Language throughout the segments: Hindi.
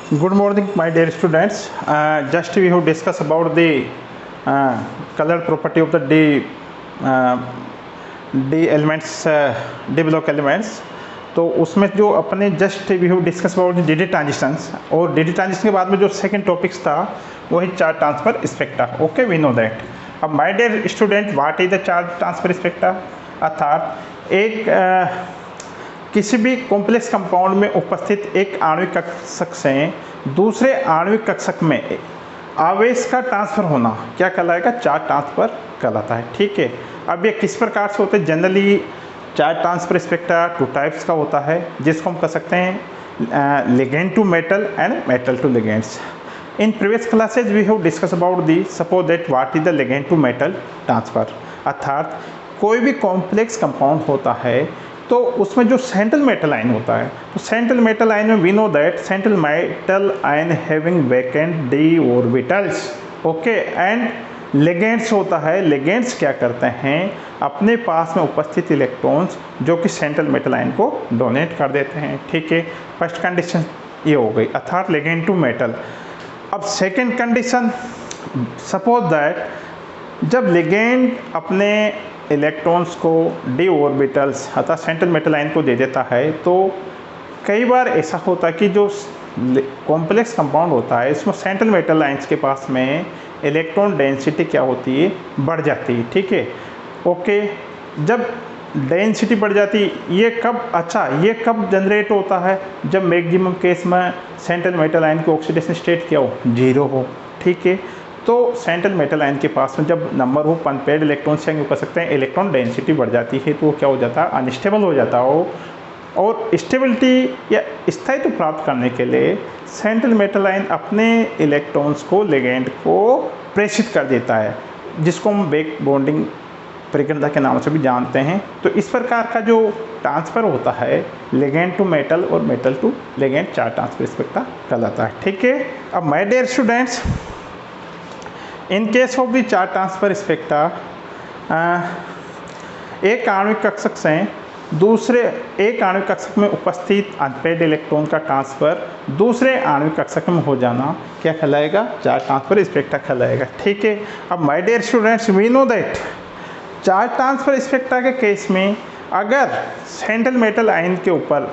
Good morning, my dear students. Just we have discussed about the color property of the D elements, D block elements. तो उसमें जो अपने just we have discuss about d d transitions, और डी डी ट्रांजिशन के बाद में जो सेकंड टॉपिक्स था वो है charge transfer spectra. Okay, we know that. अब my dear student, what is the charge transfer spectra? अर्थात एक किसी भी कॉम्प्लेक्स कंपाउंड में उपस्थित एक आणविक कक्षक से दूसरे आणविक कक्षक में आवेश का ट्रांसफर होना क्या कहलाएगा? चार्ज ट्रांसफर कहलाता है. ठीक है. अब ये किस प्रकार से होते हैं? Generally charge transfer spectra two types का होता है, जिसको हम कह सकते हैं ligand to metal and metal to ligands. In previous classes we have discuss about the suppose that what is the ligand to metal transfer. अर्थात कोई भी कॉम्प्लेक्स कंपाउंड होता है तो उसमें जो सेंट्रल मेटल आयन होता है, तो सेंट्रल मेटल आयन में we know that central metal ion having vacant d orbitals. Okay, and ligands होता है. लिगेंड्स क्या करते हैं? अपने पास में उपस्थित इलेक्ट्रॉन्स जो कि सेंट्रल मेटल आयन को डोनेट कर देते हैं. ठीक है, फर्स्ट कंडीशन ये हो गई, अर्थात लिगेंड टू मेटल. अब सेकेंड कंडीशन, सपोज दैट जब लिगेंड अपने इलेक्ट्रॉन्स को डी ऑर्बिटल्स अर्थात सेंट्रल मेटल आयन को दे देता है, तो कई बार ऐसा होता है कि जो कॉम्प्लेक्स कंपाउंड होता है इसमें सेंट्रल मेटल आयन्स के पास में इलेक्ट्रॉन डेंसिटी क्या होती है? बढ़ जाती है. ठीक है. ओके, जब डेंसिटी बढ़ जाती है ये कब जनरेट होता है? जब मैक्सिमम केस में सेंट्रल मेटल आयन की ऑक्सीडेशन स्टेट क्या हो? जीरो हो. ठीक है. तो सेंट्रल मेटल आयन के पास में जब नंबर ऑफ अनपेयर्ड इलेक्ट्रॉन से कर सकते हैं इलेक्ट्रॉन डेंसिटी बढ़ जाती है, तो वो क्या हो जाता है? अनस्टेबल हो जाता हो. और स्टेबिलिटी या स्थायित्व प्राप्त करने के लिए सेंट्रल मेटल आयन अपने इलेक्ट्रॉन्स को लिगेंड को प्रेषित कर देता है, जिसको हम बैक बॉन्डिंग प्रक्रिया के नाम से भी जानते हैं. तो इस प्रकार का जो ट्रांसफ़र होता है लिगेंड टू मेटल और metal to ligand, charge transfer spectra कहलाता है. ठीक है. अब my dear students, in case of the charge transfer spectra, एक आणविक कक्षक से दूसरे एक आणविक कक्षक में उपस्थित अनपेयर्ड इलेक्ट्रॉन का ट्रांसफर दूसरे आणविक कक्षक में हो जाना क्या कहलाएगा? चार्ज ट्रांसफर स्पेक्ट्रा कहलाएगा. ठीक है. अब my dear students, we know that charge transfer spectra के केस में अगर सेंट्रल मेटल आयन के ऊपर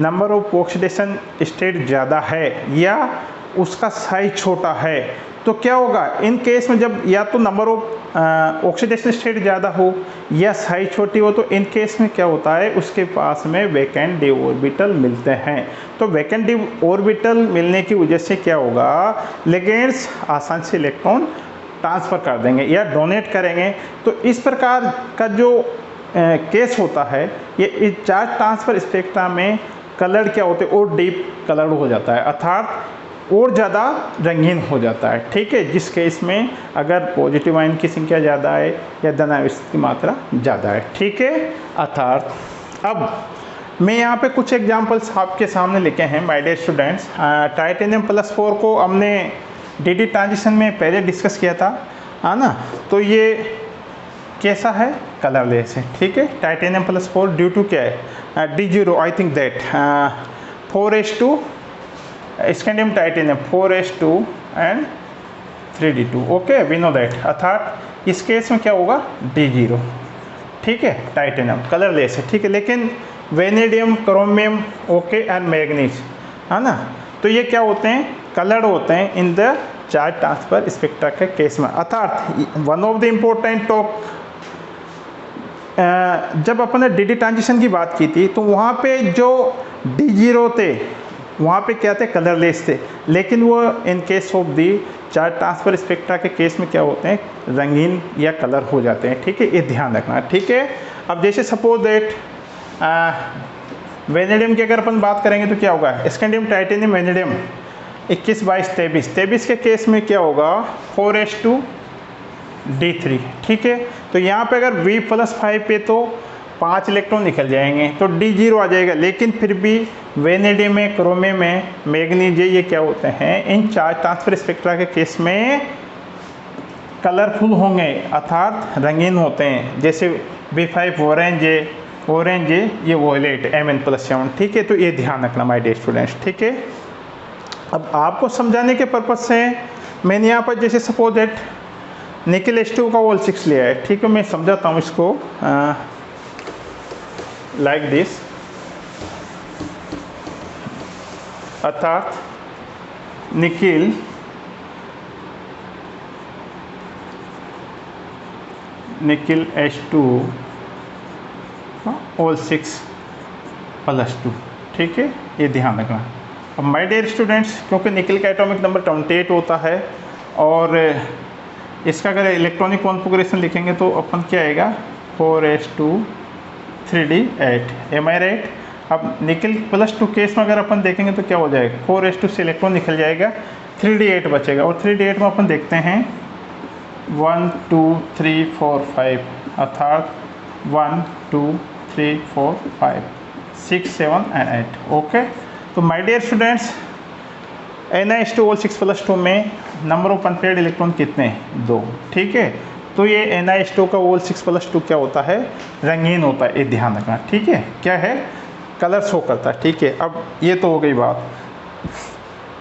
नंबर ऑफ ऑक्सीडेशन स्टेट ज़्यादा है या उसका साइज छोटा है, तो क्या होगा? इन केस में जब या तो नंबर ऑफ ऑक्सीडेशन स्टेट ज़्यादा हो या साइज छोटी हो, तो इन केस में क्या होता है? उसके पास में वैकेंट डी ऑर्बिटल मिलते हैं. तो वैकेंट डी ऑर्बिटल मिलने की वजह से क्या होगा? लिगेंड्स आसानी से इलेक्ट्रॉन ट्रांसफ़र कर देंगे या डोनेट करेंगे. तो इस प्रकार का जो केस होता है ये चार्ज ट्रांसफ़र स्पेक्ट्रा में कलर क्या होते हैं? और डीप कलर हो जाता है, अर्थात और ज़्यादा रंगीन हो जाता है. ठीक है. जिस केस में अगर पॉजिटिव आयन की संख्या ज़्यादा है या धनावेश की मात्रा ज़्यादा है. ठीक है. अर्थात अब मैं यहाँ पे कुछ एग्जांपल्स आपके सामने लिखे हैं माय डियर स्टूडेंट्स. टाइटेनियम +4 को हमने डी डी ट्रांजिशन में पहले डिस्कस किया था, है ना? तो ये कैसा है? कलरलेस है. ठीक है. टाइटेनियम +4 ड्यू टू क्या है? D0 I think that 4s2 scandium titanium 4s2 and 3d2. Okay, we know that. अर्थात इस केस में क्या होगा? D0. ठीक है. टाइटेनियम कलरलेस है. ठीक है. लेकिन vanadium, chromium, okay, and manganese, है ना? तो ये क्या होते हैं? कलर्ड होते हैं in the charge transfer spectra के केस में. अर्थात one of the important top, जब अपन ने डी डी ट्रांजिशन की बात की थी तो वहाँ पे जो D0 थे वहाँ पे क्या थे? कलरलेस थे. लेकिन वो इन case of the charge transfer spectra के केस में क्या होते हैं? रंगीन या कलर हो जाते हैं. ठीक है. ये ध्यान रखना. ठीक है. अब जैसे सपोज दैट वेनेडियम की अगर अपन बात करेंगे तो क्या होगा? स्कैंडियम टाइटेनियम वेनेडियम 21, 22, 23 के केस में क्या होगा? 4s2 D3. ठीक है. तो यहाँ पे अगर V+5 पे तो 5 इलेक्ट्रॉन निकल जाएंगे तो D0 आ जाएगा. लेकिन फिर भी वेनेडियम में, क्रोमियम में, मैग्नीज, ये क्या होते हैं? इन चार्ज ट्रांसफर स्पेक्ट्रा के केस में कलरफुल होंगे, अर्थात रंगीन होते हैं. जैसे B5 ऑरेंज है, ये वॉयलेट Mn+7. ठीक है. तो ये ध्यान रखना माय डियर स्टूडेंट्स. ठीक है. अब आपको समझाने के पर्पज से मैंने यहाँ पर जैसे सपोज दैट निकल H2 का ओल 6 लिया है, ठीक है। मैं समझाता हूँ इसको लाइक दिस, अर्थात निकिल H2 ओल 6 प्लस 2, ठीक है, ये ध्यान रखना। अब माय डियर स्टूडेंट्स, क्योंकि निकिल का एटॉमिक नंबर 28 होता है और इसका अगर इलेक्ट्रॉनिक कॉन्फ़िगरेशन लिखेंगे तो अपन क्या आएगा 4s2 3d8, M I right. अब निकिल प्लस 2 केस में अगर अपन देखेंगे तो क्या हो जाएगा 4s2 से इलेक्ट्रॉन निकल जाएगा, 3d8 बचेगा और 3d8 में अपन देखते हैं 1 2 3 4 5, अर्थात 1 2 3 4 5 6 7 एंड 8, ओके। तो माय डियर स्टूडेंट्स, NiH2 ओल 6 प्लस 2 में नंबर ऑफ अनपेयर्ड इलेक्ट्रॉन कितने हैं 2, ठीक है। तो ये NiH2 का ओल 6 प्लस 2 क्या होता है, रंगीन होता है, ये ध्यान रखना, ठीक है। क्या है, कलर शो करता है, ठीक है। अब ये तो हो गई बात।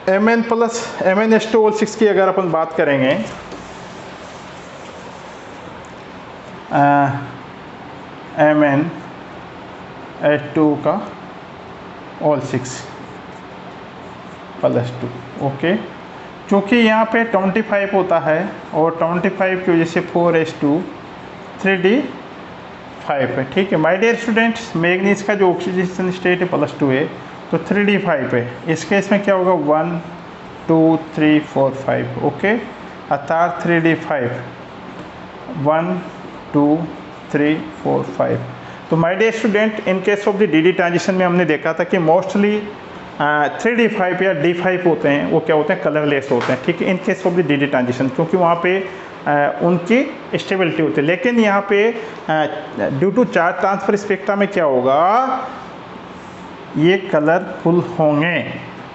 MnH2 ओल 6 की अगर अपन बात करेंगे, MnH2 का ओल 6 प्लस 2, ओके। क्योंकि यहाँ पे 25 होता है और 25 की वजह से 4s2 3d5 है, ठीक है। माय डियर स्टूडेंट्स, मैग्नीज का जो ऑक्सीडेशन स्टेट है प्लस 2 है, तो 3d5 है। इस केस में क्या होगा 1 2 3 4 5, ओके, अर्थात 3d5 1 2 3 4 5। तो my dear student, in case of the d transition में हमने देखा था कि मोस्टली 3d5 या d5 होते हैं, वो क्या होते हैं, कलरलेस होते हैं, ठीक है, इन case of the d transition, क्योंकि वहाँ पे उनकी स्टेबिलिटी होती है। लेकिन यहाँ पे due to charge transfer spectra में क्या होगा, ये कलरफुल होंगे,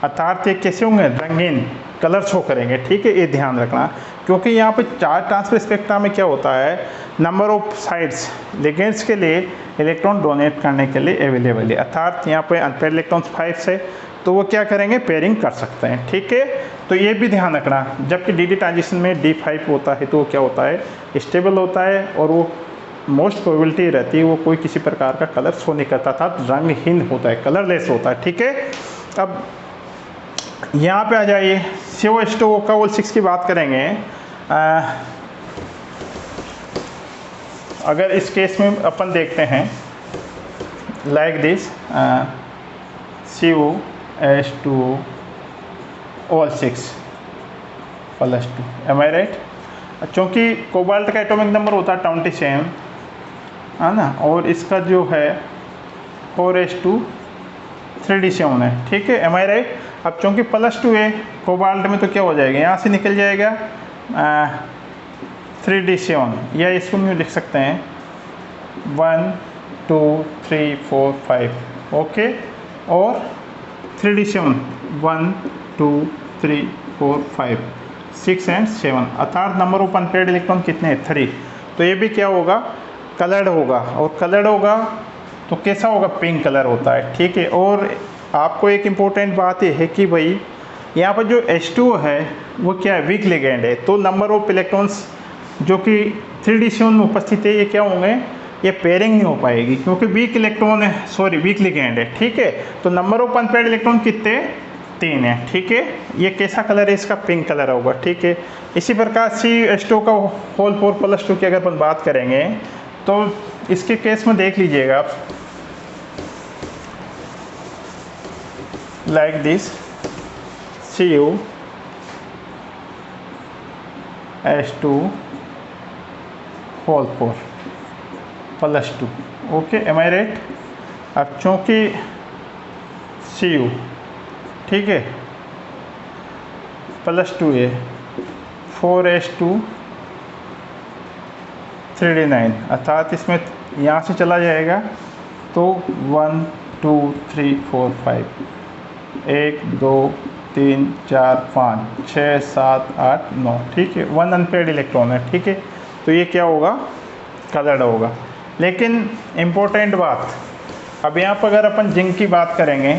अर्थात ये कैसे होंगे, रंगीन, कलर शो करेंगे, ठीक है, ये ध्यान रखना। क्योंकि यहाँ पे चार्ज ट्रांसफर स्पेक्ट्रा में क्या होता है, नंबर ऑफ साइड्स लिगेंड्स के लिए इलेक्ट्रॉन डोनेट करने के लिए अवेलेबल है, अर्थात यहाँ पे अनपेयर्ड इलेक्ट्रॉन्स 5 से, तो वो क्या करेंगे, पेयरिंग कर सकते हैं, ठीक है। तो ये भी ध्यान रखना, जबकि डी ट्रांजिशन में d5 होता है तो वो क्या होता है, स्टेबल होता है और वो मोस्ट प्रोबेबिलिटी रहती है वो कोई किसी प्रकार का कलर शो नहीं करता था, रंगहीन होता है, कलरलेस होता है, ठीक है। अब यहाँ पे आ जाइए, CO2 का ओल 6 की बात करेंगे। अगर इस केस में अपन देखते हैं लाइक दिस, CO2 ओल 6 प्लस 2, एम आई राइट। चूँकि कोबाल्ट का एटॉमिक नंबर होता है 27, है ना, और इसका जो है 4s2 3d7 है, ठीक है, एम आई राइट। अब चूँकि प्लस 2 है कोबाल्ट में, तो क्या हो जाएगा, यहाँ से निकल जाएगा 3d7, या इसको हम लिख सकते हैं 1 2 3 4 5, ओके, और 3d7 1 2 3 4 5 6 एंड 7, अर्थात नंबर ऑफ अनपेयर्ड इलेक्ट्रॉन कितने हैं 3। तो ये भी क्या होगा, कलर्ड होगा, और कलर्ड होगा तो कैसा होगा, पिंक कलर होता है, ठीक है। और आपको एक इम्पोर्टेंट बात यह है कि भाई यहाँ पर जो H2 है वो क्या है, वीक लिगेंड है, तो नंबर ऑफ इलेक्ट्रॉन्स जो कि 3d7 में उपस्थित है, ये क्या होंगे, ये पेयरिंग नहीं हो पाएगी, क्योंकि वीक इलेक्ट्रॉन है, सॉरी वीक लिगेंड है, ठीक है। तो नंबर ऑफ अनपेयर्ड इलेक्ट्रॉन कितने, 3 है, ठीक है। ये कैसा कलर है, इसका पिंक कलर होगा, ठीक है। इसी प्रकार CH2 का होल 4 प्लस 2 की अगर अपन बात करेंगे तो इसके केस में देख लीजिएगा आप, like this CuH2 whole 4 plus 2, okay, am I right. अब चूँकि Cu, ठीक है, प्लस 2 है, 4s2 3d9, अर्थात इसमें यहाँ से चला जाएगा तो 1 2 3 4 5 1 2 3 4 5 6 7 8 9, ठीक है, 1 अनपेयर्ड इलेक्ट्रॉन है, ठीक है। तो ये क्या होगा, कलर्ड होगा। लेकिन इम्पोर्टेंट बात, अब यहाँ पर अगर अपन जिंक की बात करेंगे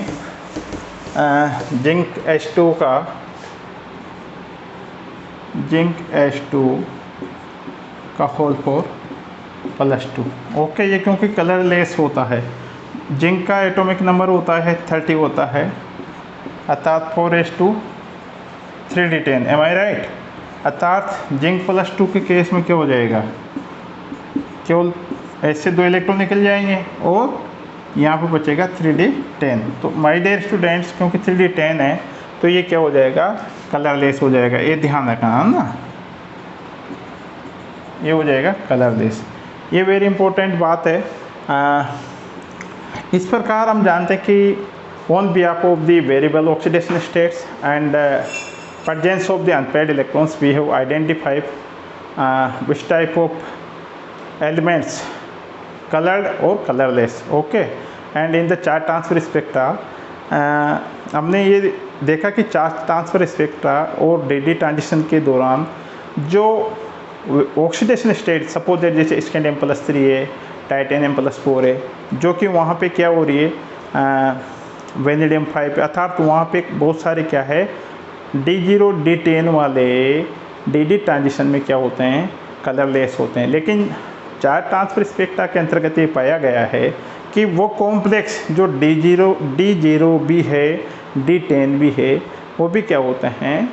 जिंक H2 का होल 4+2। ओके, ये क्योंकि कलरलेस होता है, जिंक का एटॉमिक नंबर होता है 30 होता है, अर्थात 4s2 3d10, M I right. अर्थात जिंक +2 के केस में क्या हो जाएगा, केवल ऐसे 2 इलेक्ट्रॉन निकल जाएंगे और यहाँ पे बचेगा 3d10। तो माय डियर स्टूडेंट्स, क्योंकि 3d10 है तो ये क्या हो जाएगा, कलरलेस हो जाएगा, ये ध्यान रखना है ना, ये हो जाएगा कलरलेस। ये वेरी इंपॉर्टेंट बात है। इस प्रकार हम जानते हैं कि on behalf of the variable oxidation states and presence of the unpaired electrons we have identified which type of elements colored or colorless. Okay, and in the charge transfer spectra हमने ये देखा कि चार्ज ट्रांसफर स्पेक्ट्रा और डी ट्रांजिशन के दौरान जो ऑक्सीडेशन स्टेट, सपोज दैट जैसे स्कैंडियम +3 है, टाइटेनियम +4 है, जो कि वहाँ पे क्या हो रही है, वेनेडियम 5, अर्थात वहाँ पे बहुत सारे क्या है D0 D10 वाले डी ट्रांजिशन में क्या होते हैं, कलरलेस होते हैं। लेकिन चार्ज ट्रांसफर स्पेक्ट्रा के अंतर्गत ये पाया गया है कि वो कॉम्प्लेक्स जो D0 भी है, D10 भी है, वो भी क्या होते हैं,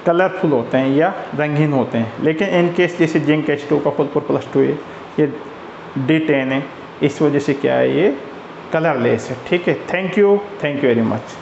कलरफुल होते हैं या रंगीन होते हैं। लेकिन इन केस जैसे जिंक H2 का होल 4+2 है, ये D10 है, इस वजह से क्या है, ये कलरलेस है। ठीक है, थैंक यू वेरी मच।